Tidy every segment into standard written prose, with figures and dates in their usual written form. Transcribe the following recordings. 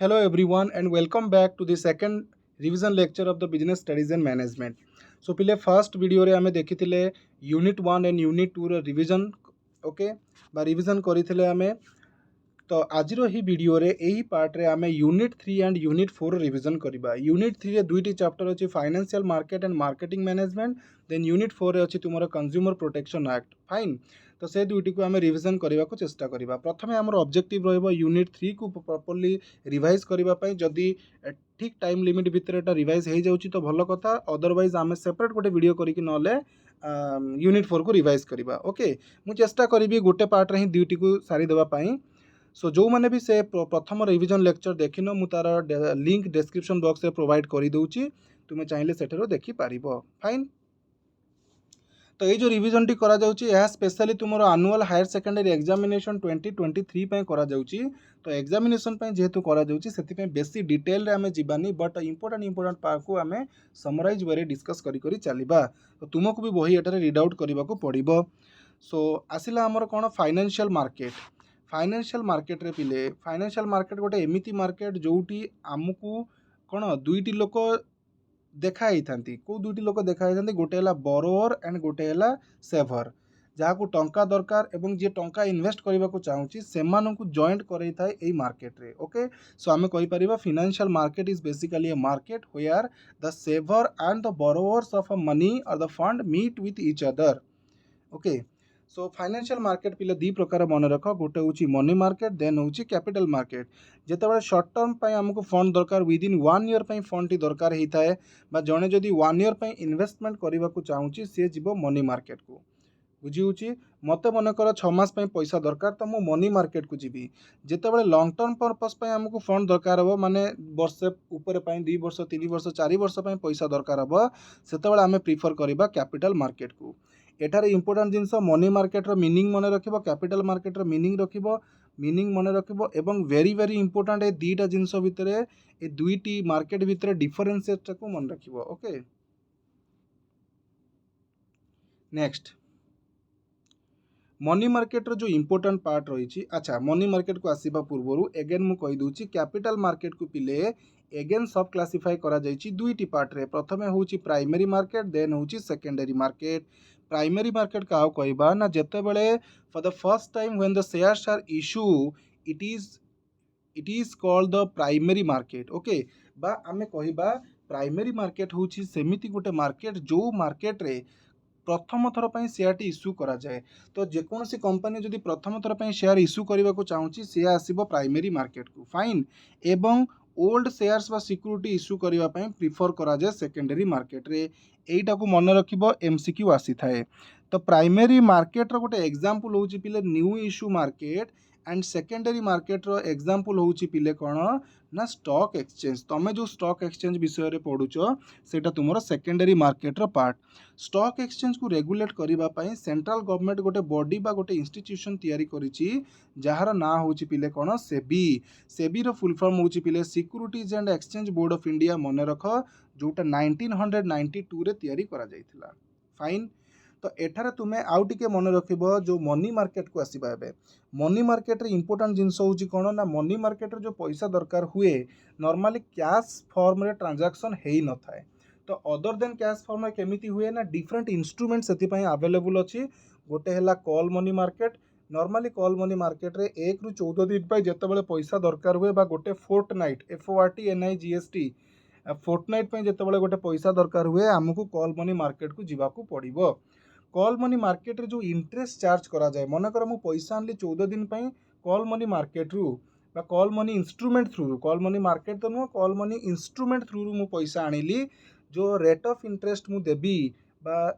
Hello everyone and welcome back to the second revision lecture of the business studies and management. So पिले first video रे आमे देखिथिले unit 1 and unit 2 रो revision okay बा revision करिथिले आमे तो आजिरो ही वीडियो रे एही पार्ट रे आमे यूनिट 3 एंड यूनिट 4 रिवीजन करिबा। यूनिट 3 रे दुईटी चैप्टर अछि financial market and marketing management, then unit 4 रे अछि तुमरो कंज्यूमर प्रोटेक्शन एक्ट। फाइन, तो से दुईटी को आमे रिवीजन करबा को चेष्टा करिबा। प्रथमे हमर ऑब्जेक्टिव रहइबो यूनिट 3 को प्रॉपर्ली रिवाइज करबा पई। जदी ठीक टाइम लिमिट भितर एटा रिवाइज हे जाउची तो भलो कथा, अदरवाइज आमे सेपरेट गोटे वीडियो करिकि नले यूनिट 4 को रिवाइज करबा। ओके, मु चेष्टा करिबी गोटे पार्ट रे ही दुईटी को सारी देबा पई। सो जो मैंने भी से प्रथम रिवीजन लेक्चर देखिन मु तार लिंक डिस्क्रिप्शन बॉक्स रे प्रोवाइड करि दउची, तुमे चाहिले सेठरो देखि पारिबो। फाइन, तो ये जो रिवीजन टी करा जाउची यह स्पेशली तुमरो एनुअल हायर सेकेंडरी एग्जामिनेशन 2023 पय करा जाउची। तो एग्जामिनेशन पय जेहेतु करा जाउची सेति पय बेसी डिटेल रे हमें जीवानी, बट इंपोर्टेंट पार्ट को हमें समराइज वे डिस्कस करी करी चलीबा। तो तुमको भी बही एटारे रीड आउट करबा को पड़िबो। सो आसिला हमर कोन फाइनेंशियल मार्केट। फाइनेंशियल मार्केट रे पिले फाइनेंशियल मार्केट गोटे एमिति मार्केट जोटी आमको कोन दुईटी लोक देखा थांती। को दुईटी लोक देखा थांती, गोटे हला बोरोवर एंड गोटे हला सेवर। जहाँ को टंका दरकार एवं जे टंका इन्वेस्ट करने को चाहूँगी सेमानंकु जॉइंट करे थाए एई मार्केट रे। ओके, सो आमे कहि परिबा financial market is basically a market where the saver and the borrowers of a money or the fund meet with each other. Okay, so financial market पिले दी प्रकार मन रख, गोटे हूँ मनी मार्केट, देन हूँ कैपिटल मार्केट। जिते short term पर आमको फंड दरकार विदिन 1 ईयर पर फंड टी दरकार होता है, जड़े जदि 1 ईयर पर इन्वेस्टमेंट करने को चाहूँगी सी जीव मनी मार्केट को। बुझी मत मनकर 6 मास पैसा दरकार तो मु मनी मार्केट को जीवी। जिते लॉन्ग टर्म पर्पस आमको फंड दरकार हो, माने वर्षे ऊपर 2 वर्ष 3 वर्ष 4 वर्ष पैसा दरकार हो, से आम प्रिफर करवा कैपिटल मार्केट को। एठारे इंपोर्टेंट जिनस मनी मार्केट रो मीनिंग मन रखिबो, कैपिटल मार्केट रो मीनिंग रखिबो, मीनिंग मन रखिबो एवं वेरी वेरी इंपोर्टेंट ए दीटा जिनस भितर ए दुईटी मार्केट भितर डिफरेंशिएट को मन रखिबो। ओके, नेक्स्ट मनी मार्केट रो जो इंपोर्टेंट पार्ट रही। अच्छा, मनी मार्केट को आसीबा पूर्वरु एगेन मु कहि दूची कैपिटल मार्केट को पिले एगेन सब क्लासिफाई करा जायछि दुईटी पार्ट रे। प्रथमे होउछि प्राइमरी मार्केट, देन होउछि सेकेंडरी मार्केट। प्राइमरी मार्केट का कहबा ना, जते बेले for the first time when the shares are issue it is called the primary market. Okay, बा आमे कहबा प्राइमरी मार्केट होउछि सेमिति गोटे मार्केट जो मार्केट रे प्रथम थर पर शेयर टी इश्यू करा जाए। तो जेकोसी कंपनी जदि प्रथम थर पर शेयर इश्यू करने को चाहूँगी सी आसब प्राइमरी मार्केट को। फाइन, एवं ओल्ड शेयर्स बा सिक्यूरिटी इश्यू करने प्रिफर करा जाए सेकेंडरी मार्केट रे। एटा को मन रखिबो, एमसीक्यू आसी थाए। तो प्राइमरी मार्केट रो गोटे एग्जांपल होउची पिले new issue market and secondary market रो एग्जांपल होउची पिले कोन ना स्टॉक एक्सचेंज। तमे जो स्टॉक एक्सचेंज विषय रे पढुचो सेटा तुमरो सेकेंडरी मार्केट रो पार्ट। स्टॉक एक्सचेंज को रेगुलेट करबा पई सेंट्रल गवर्नमेंट गोटे बॉडी बा गोटे इंस्टीट्यूशन तैयारी करिछि, जहार ना होउची पिले कोन सेबी। सेबी रो फुल फॉर्म होउची पिले securities and exchange board of India. मन रख, जोटा 1992 रे तैयारी करा जायथिला। फाइन, तो एठारे तुमे आउ टिके मन रखिबो जो मनी मार्केट को आसीबा। एबे मनी मार्केट रे इंपोर्टेंट जिंस होउची कोन ना, मनी मार्केट रे जो पैसा दरकार हुए नॉर्मली कैश फॉर्म रे ट्रांजैक्शन हेई न थाए। तो अदर देन कैश फॉर्म में केमिति हुए ना, डिफरेंट इंस्ट्रूमेंट से अवेलेबल अच्छी। गोटे है call money market. Normally call money market रे 1 रु 14 दिन पर जिते पैसा दरकार हुए, गोटे फोर्टनाइट FORTNIGST फोर्टनाइट जिते गोटे पैसा दरकार हुए आमको कॉल मनी मार्केट को जीवाकू पड़िबो। कॉल मनी मार्केट रे जो इंटरेस्ट चार्ज करा जाए, मनकर मु पैसा आनली 14 दिन पर कॉल मनी मार्केट रू बा call money instrument through, call money market तो नुह, कॉल मनी इंस्ट्रूमेंट थ्रू रू मु पैसा आनिली, जो रेट ऑफ इंटरेस्ट मु देबी बा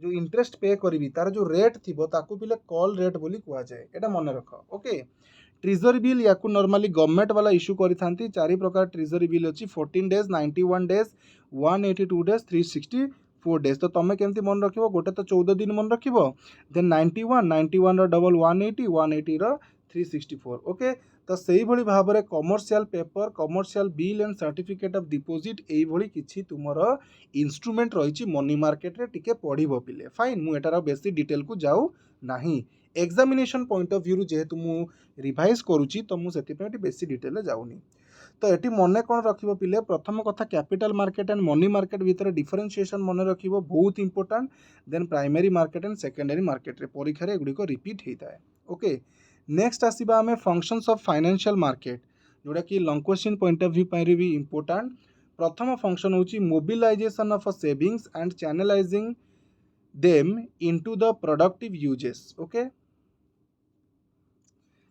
जो इंटरेस्ट पे करी तार जो रेट थी ताकू पिले कॉल रेट बोली कहा जाए। एटा मन रख। ओके, ट्रेजरी बिल या नॉर्मली गवर्नमेंट वाला इश्यू करी थांती। 4 प्रकार ट्रेजरी बिल अच्छी 14 डेज, 91 डेज, 182 डेज, 364 डेज। तो तुम केमती मन रखिबो, गोटे तो 14 दिन मन रखिबो, देन 91 रो डबल 180, 180 रो 364। ओके, तो सही भली भाव में commercial paper, commercial bill and certificate of deposit एई भली किछि तुमर इंस्ट्रूमेंट रही मनी मार्केट रे टिके पढ़िबो पिले। फाइन, मु एटार बेसी डिटेल को जाऊ नाही। एग्जामिनेशन पॉइंट ऑफ व्यू जेहेतु मु रिवाइज करूची तो मु सेति बेसी डिटेल जाऊनी। तो ये मन कौन रखिबो पिले प्रथम कथा capital market and money market भितर डिफरेंशिएशन मन रखिबो बहुत important. Then primary market and secondary market रे परीक्षा रे एगुडी को रिपीट होता है। ओके नेक्स्ट आसीबा हमें फंक्शंस ऑफ फाइनेंशियल मार्केट जोड़ा कि long question point of view पर भी इंपोर्टेंट। प्रथम फंक्शन होची mobilization of savings and channelising them into the productive uses. Okay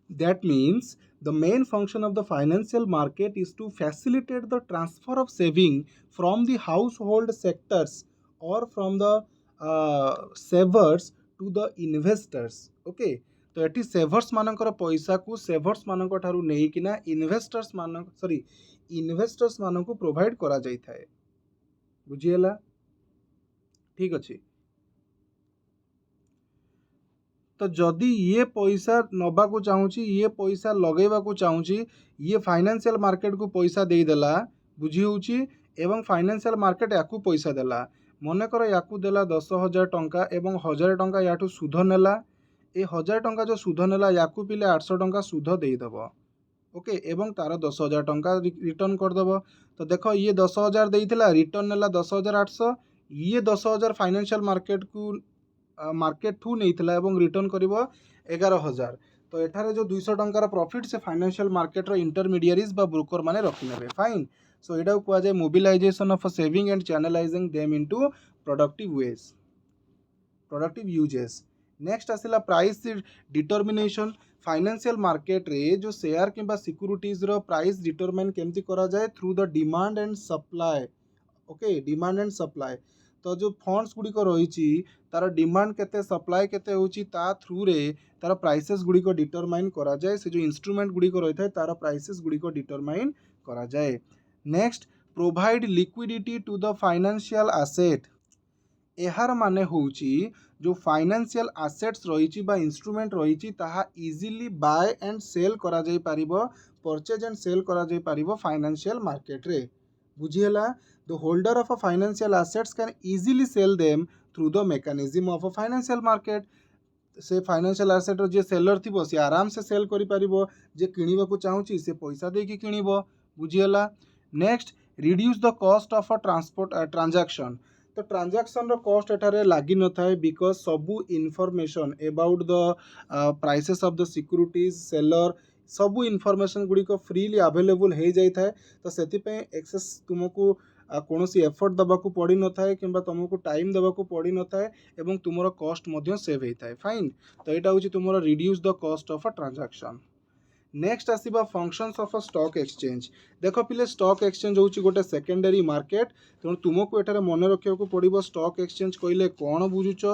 that means the main function of the financial market is to facilitate the transfer of saving from the household sectors or from the savers to the investors। okay तो eighty सेवर्स मानकर पैसा को सेवर्स मानक ठारू नहीं किना investors मान sorry investors मानक प्रोवाइड करा जाई थाए। बुझीला ठीक अच्छे। तो जदि ये पैसा नबा को चाहूँगी ये पैसा लगेवा को चाहूँगी ये फाइनेंशियल मार्केट को पैसा देदेला बुझी होची एवं फाइनेंशियल मार्केट याकू पैसा देला मनकर याकू देला 10,000 टंका एवं 1,000 टंका याठू सुध नेला ए 1,000 टंका जो सुध नेला याकू पिले 800 टंका सुध देदेव। ओके एवं तार 10,000 टंका रिटर्न करदेव। तो देख ये 10,000 देइथिला रिटर्न नेला 10,800 ये 10,000 फाइनेंशियल मार्केट को मार्केट ठू नहीं थिला एवं रिटर्न करिवो 11,000। तो एठारे जो 200 टंकार प्रॉफिट से फाइनेंशियल मार्केट रो इंटरमीडिएरीज बा ब्रोकर माने रखि नेबे। फाइन सो एटा को जाय mobilisation of saving and channelising them into productive ways productive uses. Next आसिला प्राइस डिटर्मिनेशन फाइनेंशियल मार्केट रे जो शेयर किंबा सिक्युरिटीज रो प्राइस डिटरमाइन केमती करा जाय through the demand and supply. Okay demand and supply तो जो फंड्स गुड़िक रही तार डिमांड केते सप्लाई केते होची ता थ्रू रे तार प्राइसेस गुड़िक डिटरमाइन करा जाए से जो इंस्ट्रूमेंट गुड़िक रही है तार प्राइसेस गुड़िक डिटरमाइन करा जाए। Next provide liquidity to the financial asset एहार माने होची जो फाइनेंशियल एसेट्स रही बा इंस्ट्रूमेंट रही ताहा इजीली बाय एंड सेल करा जाई पारिबो परचेज एंड सेल करा जाई पारिबो फाइनेंशियल मार्केट रे। बुझीला the holder of a financial assets can easily sell them through the mechanism of a financial market। से फाइनेंशियल एसेट जे सेलर थी सी आराम से सेल करि परिबो जे किनिबा को चाहूची से पैसा दे कि किनिबो। बुझीला next reduce the cost of a transport transaction तो ट्रांजैक्शन रो कॉस्ट एठारे लागी न थाए बिकॉज सबू information about the prices of the securities seller सबू इनफॉरमेशन गुड़िक फ्रीली अवेलेबल हो जाए तो से एक्सेस तुमको कौन सी एफर्ट देवाक पड़ न था कि तुमको टाइम देवाक पड़ न था एवं तुम कॉस्ट सेव होता है। फाइन तो यहाँ हूँ तुम reduce the cost of a transaction. Next आसीबा functions of a stock exchange देख पिले स्टॉक एक्सचेंज होची गोटे सेकेंडरी मार्केट तेणु तुमको एठारे मन रखा पड़ो स्टॉक एक्सचेंज कहले कौन बुझुच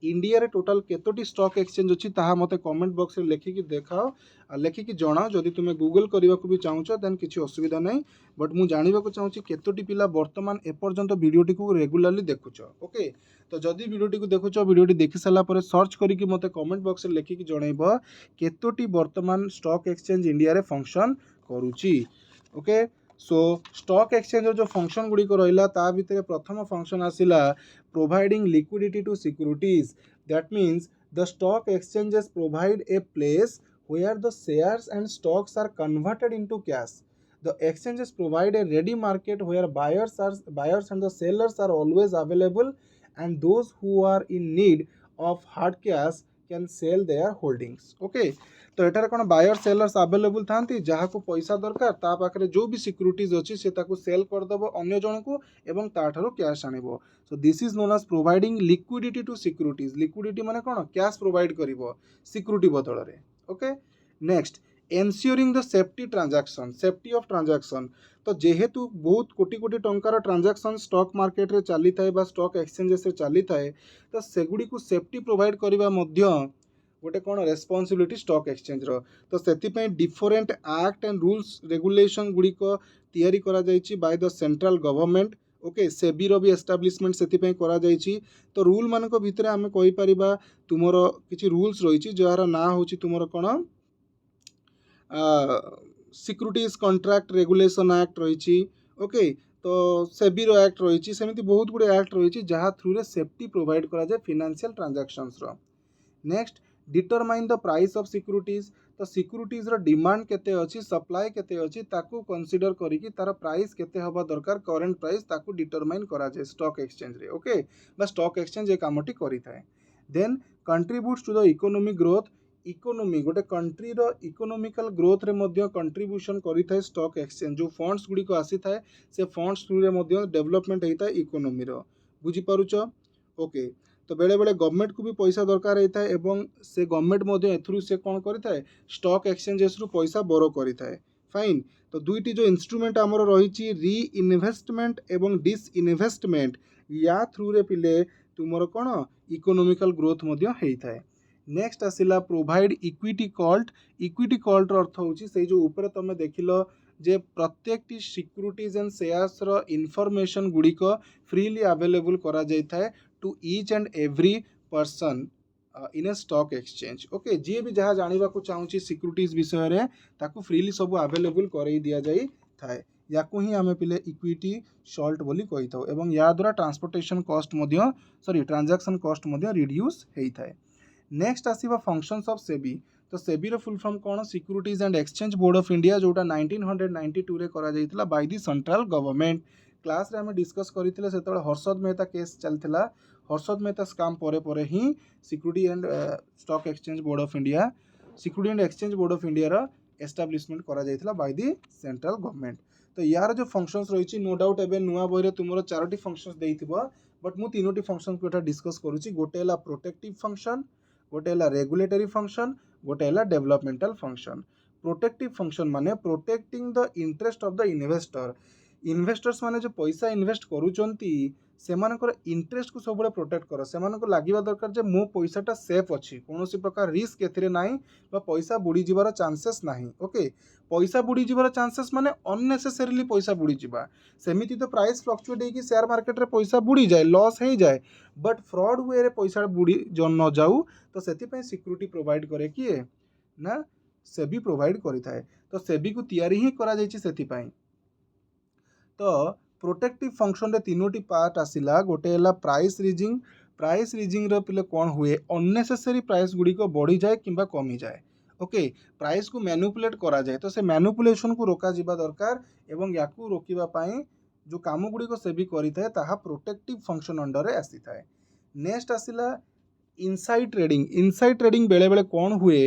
इंडिया रे टोटल केतोटी स्टॉक एक्सचेंज अच्छी ताहा मते कमेंट बॉक्स रे लेखिकी देखाओ लेखिकी जणाओ जदि तुम गूगल करने को भी चाहूच देन किसी असुविधा नहीं बट मुझे जानवा चाहूँगी केतोटी पिला वर्तमान एपर्यंत वीडियोटी को रेगुलाली देखुच। ओके तो जदि वीडियोटी को देखुच वीडियोटी देखि सारा पर सर्च करके मते कमेंट बॉक्स रे लेखिकी जनइब केतोटी वर्तमान स्टॉक एक्सचेंज इंडिया रे फंक्शन करूची। ओके सो स्टॉक एक्सचेंज जो फंक्शन गुड़िक रहा ता भितर प्रथम फंक्शन आसिला providing liquidity to securities that means the stock exchanges provide a place where the shares and stocks are converted into cash। The exchanges provide a ready market where buyers and the sellers are always available and those who are in need of hard cash can sell their holdings। okay तो एटार कौन buyer sellers available था जहाँ को पैसा दरकार ता पाखरे जो भी सिक्युरिटीज अच्छी से ताको सेल करदेव अन्य जन को एवं ताठारो कैश आनिबो। So this is known as providing liquidity to securities liquidity माने कौन कैश प्रोवाइड करिवो सिक्युरिटी बदल रे। Okay next ensuring the safety of transaction तो जेहेतु बहुत कोटी कोटी टंकार ट्रांजैक्शन स्टॉक मार्केट रे चली थाए बा स्टॉक एक्सचेंजेस रे चली थाए तो सेगुडी को सेफ्टी प्रोवाइड करबा मध्य गोटे कौन रेस्पॉन्सिबिलिटी स्टॉक एक्सचेंज रो तो सेति different act and rules regulation गुड़िक तैयारी करा जायछि by the central government. Okay SEBI रो भी एस्टाब्लिशमेंट सेति करा जायछि तो रूल मानक भितर आमे कहि परिबा तुमरो किछि रूल्स रहिछि जार ना होछि तुमरो कोन सिक्युरिटीज कॉन्ट्रैक्ट रेगुलेशन एक्ट रही। ओके तो सेबी रो एक्ट रही सेमती बहुत गुड़े एक्ट रही जहाँ थ्रू रे सेफ्टी प्रोवाइड करा जाए फाइनेंशियल ट्रांजैक्शंस रो। Next determine the price of securities तो सिक्यूरिटीज रो डिमांड केते अछि सप्लाई केते अछि ताकू कंसीडर करिकी तार प्राइस केते हबा दरकार करंट प्राइस ताकू डिटरमाइन करा जाय स्टॉक एक्सचेंज रे ओके बा स्टॉक एक्सचेंज ए कामटी करि थाए then contributes to the economic growth economy गोटे कंट्री रो इकोनॉमिकल ग्रोथ रे मध्य कंट्रीब्यूशन करि थाए स्टॉक एक्सचेंज जो फंड्स गुडी को आसी थाए से फंड्स थ्रू रे मध्य डेवलपमेंट हेता इकोनॉमी रो बुझी पारुचो ओके तो बेले बेले गवर्नमेंट को भी पैसा दरकार होता है एवं से गवर्नमेंट मध्य एथरू से कौन करता है स्टॉक एक्सचेंजेस रु पैसा बोरो करता है फाइन तो दुईटी जो इंस्ट्रूमेंट आमर रही री इन्वेस्टमेंट एवं डिस इन्वेस्टमेंट या थ्रू रे पिले तुमर कौन इकोनॉमिकल ग्रोथ मध्य होता है नेक्स्ट आसिला प्रोवाइड इक्विटी कॉल्ट अर्थ होची से जो ऊपर तुम देखिल जे प्रत्येक सिक्यूरिटीज एंड शेयर्स रो इनफॉरमेशन गुड़िक फ्रीली अवेलेबल करा जाय थाए to each and every person in a stock exchange okay जी भी जहाँ जानिबा को चाहूँची सिक्यूरिटीज विषय रे ताकू फ्रीली सब अवेलेबल करई दिया जाई थाए याकू ही आमे पिले इक्विटी शॉल्ट बोली कहि थाउ एवं या द्वारा ट्रांसपोर्टेशन कॉस्ट मध्य ट्रांजैक्शन कॉस्ट मध्य रिड्यूस हेई थाए नेक्स्ट आसीबा फंक्शंस ऑफ सेबी तो सेबी रो फुल फॉर्म कौन securities and exchange board of India जोटा 1992 रे करा जाइतला by the central government class रे हमें डिस्कस करथिले सेतबे हर्षद मेहता केस चलथिला हर्षद मेहता स्कैम परे ही security and stock exchange board of India security and exchange board of India रो एस्टाब्लिशमेंट करा जाइतला बाय द सेंट्रल गवर्नमेंट तो यार जो फंक्शंस रही नो डाउट एबे नुआ बही रे तुमरो चारोटी फंक्शंस देइथिबो बट मु तीनोटी फंक्शंस को डिस्कस करूची गोटे हला प्रोटेक्टिव फंक्शन गोटे हला रेगुलेटरी फंक्शन गोटे हला डेवलपमेंटल फंक्शन प्रोटेक्टिव फंक्शन माने protecting the interest of the investors माने जो पैसा इन्वेस्ट करूचंती सेमानकर इंटरेस्ट को सब प्रोटेक्ट कर सेमानको लागिबा दरकार जे मो पैसाटा सेफ अछि कोनोसी प्रकार रिस्क एथिरे नाही बा पैसा बुडी जिबार चांसेस नाही ओके पैसा बुडी जिबार चांसेस माने अननेसेसरीली पैसा बुडी जिबा सेमिति तो प्राइस फ्लक्चुएट होगी शेयर मार्केट रे पैसा बुडी जाए लॉस हो जाए बट फ्रॉड वे रे पैसा बुडी जन न जाऊ तो सेति पय सिक्यूरिटी प्रोवाइड करे किए ना सेबी प्रोवाइड करि थाए तो सेबी को तैयारी ही करा जायछि सेति पय तो प्रोटेक्टिव फंक्शन रे तीनोटी पार्ट आसिला गोटे हला प्राइस रिजिंग रो पिले कौन हुए अननेसेसरी प्राइस गुडी को बढ़ी जाए किंबा कमी जाए ओके प्राइस को मैनिपुलेट करा जाए तो से मैनिपुलेशन को रोका जिबा दरकार एवं याकू रोकिबा पाई जो काम गुडी को सेबी करि थाए ताहा प्रोटेक्टिव फंक्शन अंडर रे आसी थाए नेक्स्ट आसिला इनसाइड ट्रेडिंग बेले बेले कौन हुए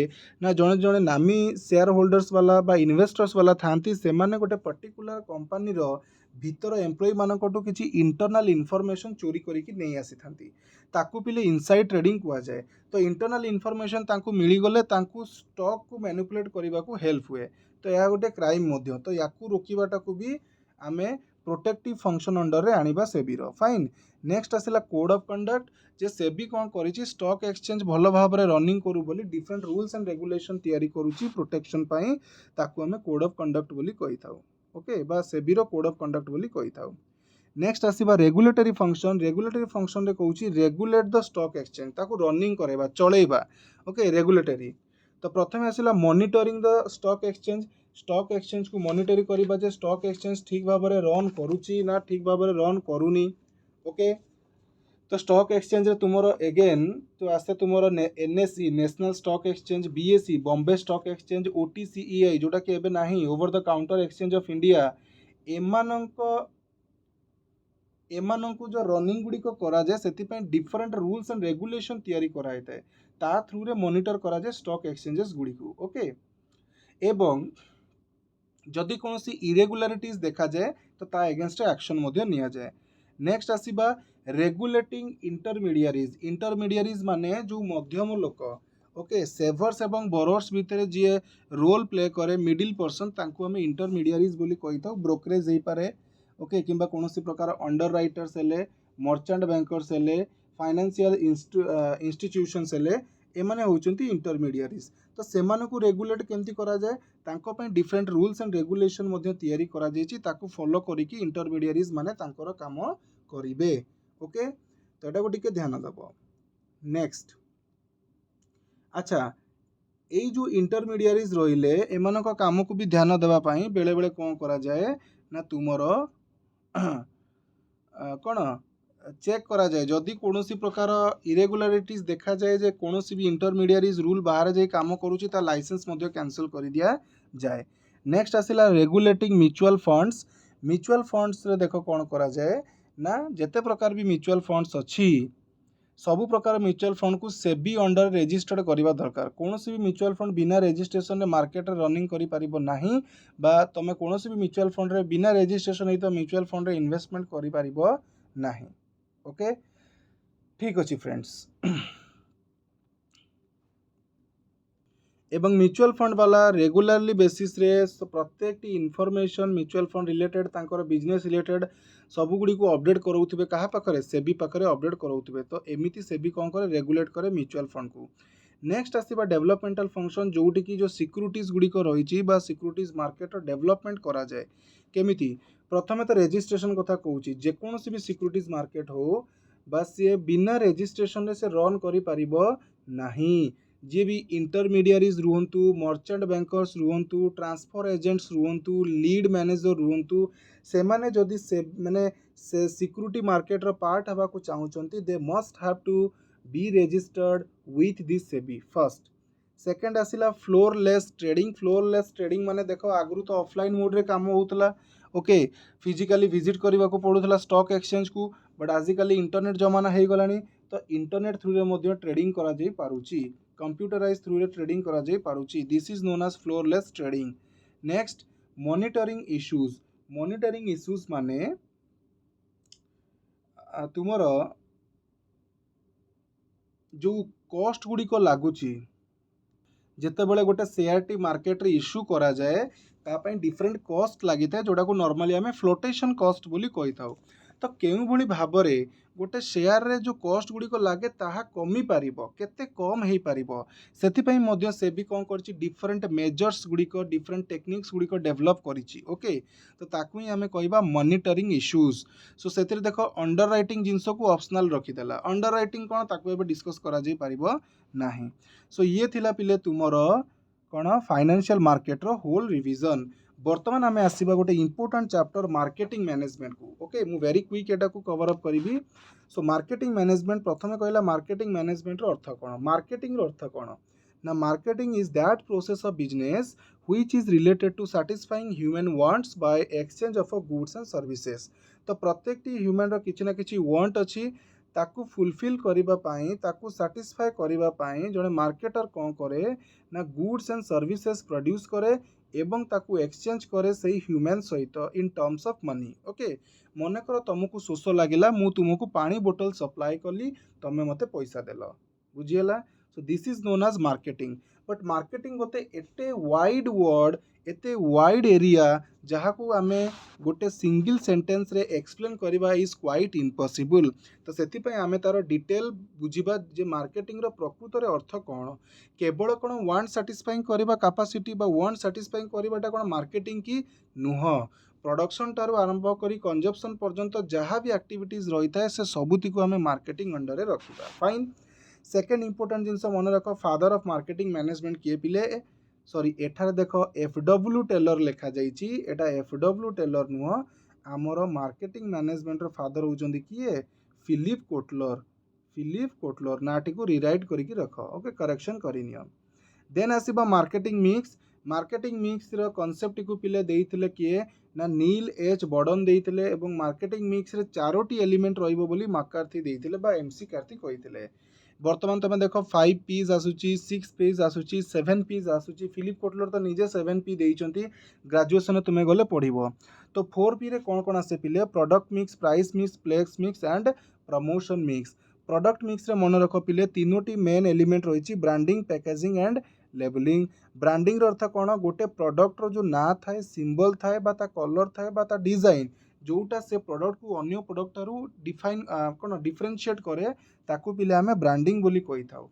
ना जड़े जड़े नामी शेयर होल्डर्स वाला बा इन्वेस्टर्स वाला थांती से माने गोटे पर्टिकुलर कंपनी रो भीतर एम्प्लॉय मानकटू किछि इंटरनल इन्फॉर्मेशन चोरी करिकि नहीं आसी थांती ताकू पिले इनसाइड ट्रेडिंग कुआ जाए तो इंटरनल इन्फॉर्मेशन तांकू मिली गले तांकू स्टॉक को मैनिपुलेट करबा को हेल्प हुए तो यह गोटे क्राइम मध्य तो याकू रोकिबाटा को भी आमे प्रोटेक्टिव फंक्शन अंडर रे आनिबा सेबी रो फाइन नेक्स्ट आसिला कोड ऑफ कंडक्ट जे सेबी कौन करिछि स्टॉक एक्सचेंज भल भाव रे रनिंग करू बोली डिफरेंट रूल्स एंड रेगुलेशन तैयारी करूछि प्रोटेक्शन पाई ताकू हमें कोड ऑफ कंडक्ट बोली कहि थाउ ओके बा सेबी रो कोड ऑफ कंडक्ट बोली कहि थाउ नेक्स्ट आसीबा रेगुलेटरी फंक्शन रे कहूछि रेगुलेट द स्टॉक एक्सचेंज ताकू रनिंग करेबा चलेबा ओके रेगुलेटरी तो प्रथम आसिला मॉनिटरिंग द स्टॉक एक्सचेंज को मॉनिटरी करिबा जे स्टॉक एक्सचेंज ठीक भाव रे रन करूछि ना ठीक भाव रे रन करूनी ओके तो स्टॉक एक्सचेंज रे तुमरो एगेन तो आसे तुमरो NSE national stock exchange BSE Bombay stock exchange OTCEI जोटा कि एबे नाही over the counter exchange of India एमानंको जो रनिंग गुडी को करा जाए सेति पय डिफरेंट रूल्स एंड रेगुलेशन तैयारी करा हेतै ता थ्रू रे मॉनिटर करा जाए स्टॉक एक्सचेंजेस गुडी को ओके एवं जदि कोनोसी इरेगुलारिटीज देखा जाए तो ता अगेंस्ट एक्शन मध्य निया जाए नेक्स्ट आसीबा रेगुलेटिंग इंटरमीडियरीज माने जो मध्यम लोक ओके सेवर्स एवं बोरोर्स भितर जी रोल प्ले करे मिडिल पर्सन तांको हमें इंटरमीडियरीज बोली कहि थाउ ब्रोकरेज हेई पारे ओके किंबा कोनोसी प्रकार अंडर राइटर्स हेले मर्चेंट बैंकर्स हेले फाइनेंशियल इंस्टीट्यूशंस हेले एमाने होउचंती इंटरमीडियरीज तो सेमाने को रेगुलेट केमती करा जाए तांको पय डिफरेंट रूल्स एंड रेगुलेशन मध्य तैयारी करा जायछि ताकू फॉलो करिकि इंटरमीडियरीज माने तांकर काम करिवे ओके तो एटा को टिके ध्यान दबो नेक्स्ट अच्छा एई जो इंटरमीडियरीज रहिले एमानक काम को भी ध्यान देबा पई बेले बेले कोन करा जाए ना तुमरो कौन चेक करा जाए जदि कौन प्रकार इरेगुलारिटीज देखा जाए जे कौन भी इंटरमीडिएरीज रूल बाहर जाए काम करुच्ची ता लाइसेंस कैंसल कर दिया जाए। नेक्स्ट आसला regulating mutual funds. Mutual funds रे देख कौन करा जाए ना जेते प्रकार भी म्यूचुअल फंड्स अच्छी सबु प्रकार म्यूचुअल फंड को सेबी अंडर रेजिस्टर्ड करवा दरकार। कौन भी म्यूचुअल फंड बिना रेजिस्ट्रेशन रे मार्केट रनिंग करि परिबो नाही बा तमे कौन भी म्यूचुअल फंड रे बिना रेजिस्ट्रेशन ही तो म्यूचुअल फंड रे इन्वेस्टमेंट करि परिबो नाही। ओके ठीक अच्छे फ्रेंड्स। एवं म्यूचुअल फंड वाला रेगुलरली बेसिस रे प्रत्येक इनफॉरमेशन म्यूचुअल फंड रिलेटेड तांकर बिजनेस रिलेटेड सबुगुड़ी को अपडेट कराउथिबे कहा पाखरे सेबी पाखरे अपडेट कराउथिबे। तो एमिति सेबी कौन करे रेगुलेट करे म्यूचुअल फंड को। नेक्स्ट आसीबा डेवलपमेंटल फंक्शन जोटी की जो सिक्यूरिटीज गुड़िक रही सिक्यूरिटीज मार्केट डेवलपमेंट करा जाए केमिति। प्रथमे तो रेजिस्ट्रेशन कथा कहूँ जेकोसी भी सिक्यूरिटीज मार्केट हो बा सी बिना रेजिस्ट्रेशन रे से रन करि परिबो नाही। जी भी इंटरमीडिएरीज रुहंतु मर्चेंट बैंकर्स रुहंतु ट्रांसफर एजेंट्स रुहंतु लीड मैनेजर रुहंतु से माने जदि से माने से सिक्यूरिटी मार्केट रो पार्ट हवा को चाहूचंती they must have to be registered with this SEBI first. Second आसिला फ्लोरलेस ट्रेडिंग। फ्लोरलेस ट्रेडिंग माने देखो आगु तो ऑफलाइन मोड रे काम होउतला ओके फिजिकली विजिट करने को पड़ूला स्टॉक एक्सचेंज को बट आजिकली इंटरनेट जमाना हो गलानी तो इंटरनेट थ्रू रे मध्य ट्रेडिंग करा जाई पारुची कंप्यूटराइज थ्रू रे ट्रेडिंग करा जाई पारुची this is known as floorless trading. Next monitoring issues. Monitoring issues माने तुमर जो कॉस्ट गुडी को लागुची जिते बड़े गोटे शेयर टी मार्केट रे इश्यू करा जाए तापाई डिफरेंट कॉस्ट लगी था जोड़ा को नॉर्मली आम फ्लोटेशन कॉस्ट बोली कही था। तो केउ भली भाबरे गोटे शेयर रे जो कॉस्ट गुडी को लागे ताहा कमी पारिबो केते कम हेई पारिबो सेति पई मध्य सेबी कोन करछि डिफरेंट मेजर्स गुडी को डिफरेंट टेक्निक्स गुडी को डेवलप करिछि ओके। तो ताकू ही आमे कहबा मॉनिटरिंग इश्यूज। सो सेतिर देखो अंडर राइटिंग जिंस को ऑप्शनल रखी देला अंडर राइटिंग कोन ताकू एबे डिस्कस करा जाई पारिबो नाही। सो ये थिला पिले तुमर कौन फाइनेंशियल मार्केट रो होल रिवीजन। बर्तमान आम आसवा गोटे इंपोर्टाट चैप्टर मार्केटिंग मैनेजमेंट को ओके मु वेरी क्विक एटा को कवर अप करी। सो मार्केटिंग मैनेजमेंट प्रथम कहला मार्केटिंग मैनेजमेंट रो अर्थ कौन। मार्केटिंग रो अर्थ कौन ना marketing is that process of business which is related to satisfying human wants by exchange of goods and services. तो प्रत्येक ह्यूमन रो किछि ना किछि वांट अछि ताकू फुलफिल करिबा पाई ताकू सैटिस्फाई करिबा पाई जने मार्केटर कौन करे ना गुड्स एंड सर्विसेज प्रोड्यूस करे एवं ताकू एक्सचेंज करे सही ह्यूमन सहित in terms of money okay. मन कर तुमको शोष लगिला मु तुमको पानी बोतल सप्लाई कली तमे मते पैसा देल बुझीला। So this is known as marketing. But marketing गोटे एते वाइड वर्ड एते वाइड एरिया जहाँ को आमे गोटे सिंगल सेंटेंस रे एक्सप्लेन करबा इज क्वाइट इम्पॉसिबल। तो सेति पई आमे तार डिटेल बुझीबा जे मार्केटिंग रो प्रकृत रे अर्थ कोन केवल कोन वांट सैटिस्फाइंग करबा कैपेसिटी बा वांट सैटिस्फाइंग करबाटा कोन मार्केटिंग की नुह। प्रोडक्शन टारू आरंभ करी कंजप्शन पर्यंत जहाँ भी एक्टिविटीज रही था से सबुती को आमे मार्केटिंग अंडर रे रखिबा फाइन। सेकेंड इंपोर्टेंट जिनस मन रख फादर ऑफ मार्केटिंग मैनेजमेंट किए पिले सॉरी एठार देख एफडब्ल्यू टेलर लिखा जाइए एटा एफडब्ल्यू टेलर नुह आमर मार्केटिंग मैनेजमेंट फादर होउचंदी किए फिलिप कोटलर। फिलिप कोटलर नाटी को रिराइट करके रख ओके करेक्शन करनियो। देन आसीबा मार्केटिंग मिक्स। मार्केटिंग मिक्स रो कांसेप्ट को पिले देइथिले किए ना नील एच बर्डन देइथिले एवं मार्केटिंग मिक्स रे चारोटी एलिमेंट रहिबो बोली मैकार्थी देइथिले बा एमसी कार्ती कहिथिले। बर्तमान तुम देख 5 Ps आसूची 6 Ps आसूची 7 Ps आसूची Philip Kotler तो निजे 7 पी देइचंती ग्रेजुएशन तुम्हें गले पढ़िबो। तो 4 पी रे कौन कौन आसे पिले product mix price mix place mix and promotion mix. Product mix रे मन रख पिले तीनोटी मेन एलिमेंट रही branding packaging and labelling. Branding रो अर्थ कौन गोटे प्रोडक्ट रो जो ना थाए सिंबल थाए बा ता कलर थाए बा ता डिजाइन जोटा से प्रोडक्ट को अन्य प्रोडक्ट ठारू डिफाइन कौन डिफरेंशिएट करे ताकू पिले आमे ब्रांडिंग बोली कही थाउ।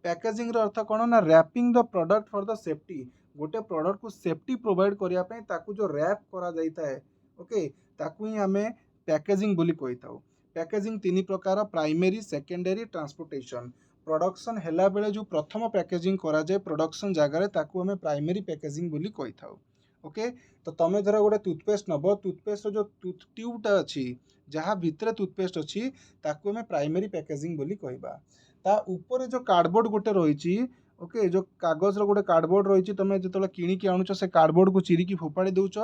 पैकेजिंग रो अर्थ कौन ना wrapping the product for the safety गोटे प्रोडक्ट को सेफ्टी प्रोवाइड करिया पई ताकू जो रैप करा जाइता है ओके ताकू ही आमे पैकेजिंग बोली कही थाउ। पैकेजिंग तीन प्रकार प्राइमरी सेकेंडरी ट्रांसपोर्टेशन। प्रोडक्शन हेला बेले जो प्रथम पैकेजिंग करा जाए प्रोडक्शन जगार ताकू आमे प्राइमरी पैकेजिंग बोली कही थाउ ओके। तो तुम धर गोटे टूथपेस्ट नब टूथपेस्ट जो टूथ ट्यूबटा अच्छी जहाँ भितर टूथपेस्ट अच्छी ताकू आम प्राइमरी पैकेजिंग बोली कहबा। ता ऊपर जो कार्डबोर्ड गोटे रही ओके जो कागज रो गोटे कार्डबोर्ड रही तुम जो किणिकी आणुच से कार्डबोर्ड को चिरिकी फोपाड़ी दौच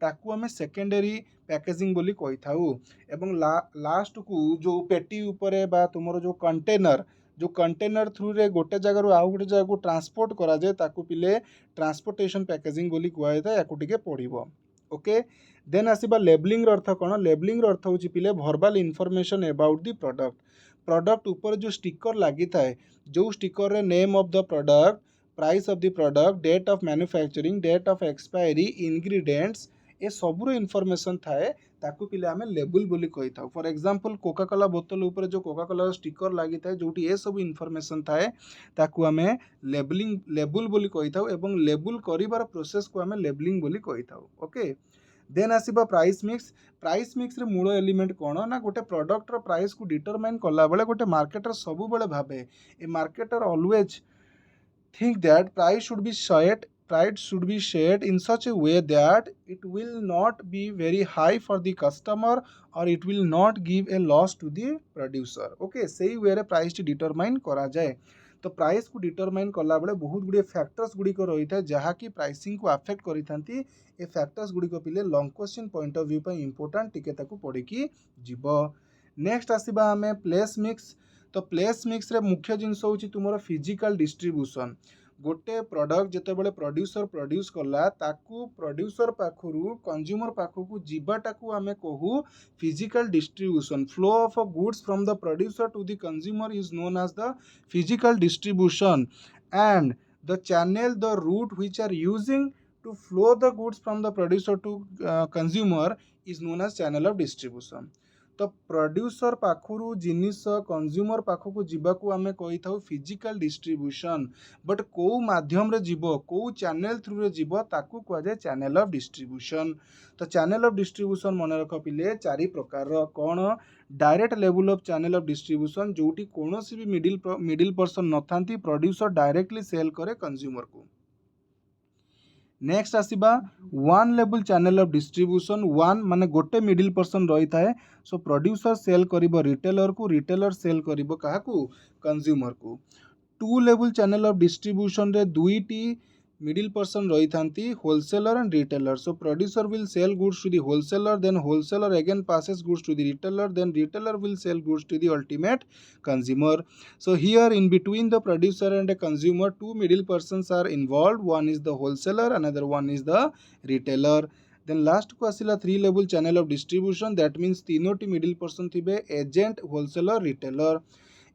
ताकू आम सेकेंडरी पैकेजिंग बोली कही थाउ। एवं लास्ट को जो पेटी उपरे बा तुमर जो कंटेनर थ्रू रे गोटे जगह आउ गोटे जगह को ट्रांसपोर्ट करा जाए ताकू पिले ट्रांसपोर्टेशन पैकेजिंग बोली कहुए था या टिके पड़ो। ओके देन आसीबा लेबलिंग अर्थ कौन लेबलिंग अर्थ हूँ पिले verbal information about the product product ऊपर जो स्टिकर लगी थाए जो स्टिकर रे name of the product price of the product date of manufacturing date of expiry ingredients ए सबूर इनफॉरमेशन थाए ताकू पिले आमे लेबुल बोली कही था। फॉर एग्जांपल कोका कोला बोतल ऊपर जो कोका कोला स्टिकर लगी थाए जोटी ए सब इनफॉरमेशन थाए ताकू आमे लेबुल बोली कही था एवं लेबुल करिवार प्रोसेस को आमे लेबलिंग बोली कही था। ओके देन आसीबा प्राइस मिक्स रे मूल एलिमेंट कौन ना गोटे प्रोडक्ट रो प्राइस को डिटरमाइन कला बेले गोटे मार्केटर सबु बेले भाबे a marketer always think that price should be set in such a way that it will not be very high for the customer or it will not give a loss to the producer। okay सही वे price determine करा जाए। तो price को determine कला बेले बहुत गुड़िए factors गुड़िक रही है जहाँकि प्राइसिंग को अफेक्ट करी ए फैक्टर्स गुड़िक पिले long question point of view पर इंपोर्टेंट टिके ताकू पढ़ी जीव। नेक्स्ट आसीबा आमे प्लेस मिक्स। तो प्लेस मिक्स रे मुख्य जिनस होची तुमरो फिजिकल डिस्ट्रीब्यूशन गोटे प्रोडक्ट जितेबाला प्रोड्यूसर प्रोड्यूस कला ताकू प्रोड्यूसर पाखरु कंज्यूमर पाखकू जीवाटाकू आमे कहू physical distribution flow of goods from the producer to the consumer is known as the physical distribution and the channel the route which are using to flow the goods from the producer to consumer is known as channel of distribution. तो producer पाखरु जिनिस consumer पाखकू जीवाकू आमे कही थाउ physical distribution but को माध्यम रे जीव को चैनल थ्रू रे जीव ताकू कह जाए चैनल ऑफ डिस्ट्रीब्यूशन। तो चैनल ऑफ डिस्ट्रीब्यूशन मन रख पिले चारि प्रकार कौन direct level of channel of distribution जोटी कोनोसी भी मिडिल पर्सन न थांती प्रोड्यूसर डायरेक्टली सेल करे कंज्यूमर को। नेक्स्ट आसीबा one level channel of distribution one माने गोटे मिडिल पर्सन रही थाए सो प्रोड्यूसर सेल करिबो रिटेलर को रिटेलर सेल करिबो काहाकू कंज्यूमर को। Two level channel of distribution रे दुईटी मिडिल पर्सन रही थांती wholesaler and retailer. So producer will sell goods to the wholesaler then wholesaler again passes goods to the retailer then retailer will sell goods to the ultimate consumer। so here in between the producer and the consumer two middle persons are involved one is the wholesaler another one is the retailer। then last को आसिला three level channel of distribution that means तीनोटी middle person थिबे agent wholesaler retailer.